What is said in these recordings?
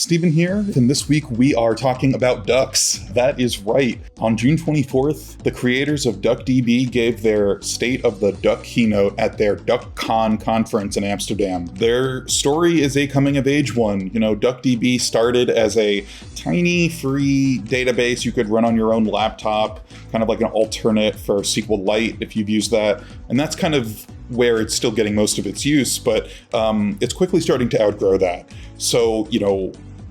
Stephen here, and this week we are talking about ducks. That is right. On June 24th, the creators of DuckDB gave their State of the Duck keynote at their DuckCon conference in Amsterdam. Their story is a coming-of-age one. DuckDB started as a tiny free database you could run on your own laptop, kind of like an alternate for SQLite if you've used that. And that's kind of where it's still getting most of its use, but it's quickly starting to outgrow that. So,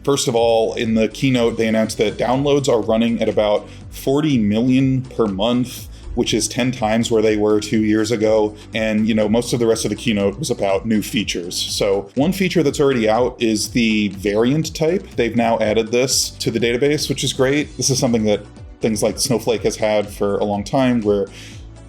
first of all, in the keynote, they announced that downloads are running at about 40 million per month, which is 10 times where they were 2 years ago. And, most of the rest of the keynote was about new features. So one feature that's already out is the variant type. They've now added this to the database, which is great. This is something that things like Snowflake has had for a long time, where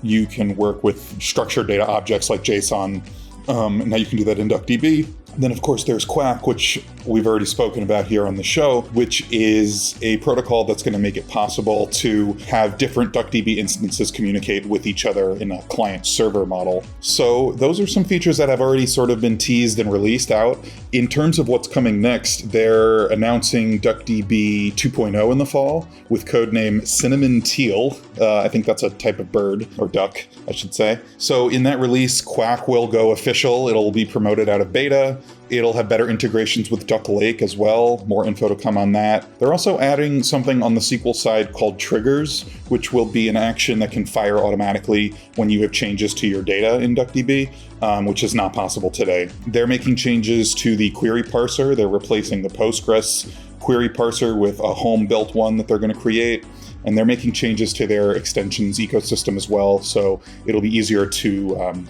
you can work with structured data objects like JSON. And now you can do that in DuckDB. Then, of course, there's Quack, which we've already spoken about here on the show, which is a protocol that's going to make it possible to have different DuckDB instances communicate with each other in a client-server model. So those are some features that have already sort of been teased and released out. In terms of what's coming next, they're announcing DuckDB 2.0 in the fall with codename Cinnamon Teal. I think that's a type of bird, or duck, I should say. So in that release, Quack will go official. It'll be promoted out of beta. It'll have better integrations with Duck Lake as well. More info to come on that. They're also adding something on the SQL side called triggers, which will be an action that can fire automatically when you have changes to your data in DuckDB, which is not possible today. They're making changes to the query parser. They're replacing the Postgres query parser with a home-built one that they're going to create. And they're making changes to their extensions ecosystem as well, so it'll be easier to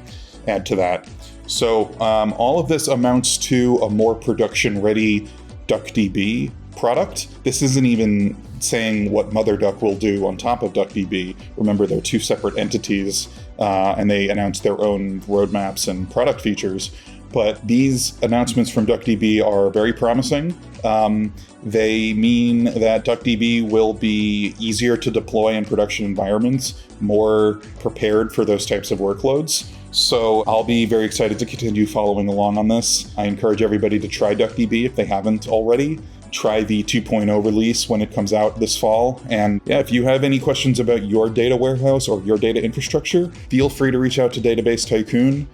add to that. So all of this amounts to a more production-ready DuckDB product. This isn't even saying what Mother Duck will do on top of DuckDB. Remember, they're two separate entities, and they announced their own roadmaps and product features. But these announcements from DuckDB are very promising. They mean that DuckDB will be easier to deploy in production environments, more prepared for those types of workloads. So I'll be very excited to continue following along on this. I encourage everybody to try DuckDB if they haven't already. Try the 2.0 release when it comes out this fall. And if you have any questions about your data warehouse or your data infrastructure, feel free to reach out to Database Tycoon.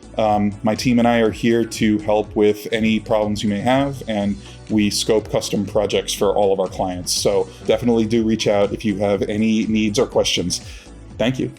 My team and I are here to help with any problems you may have, and we scope custom projects for all of our clients. So definitely do reach out if you have any needs or questions. Thank you.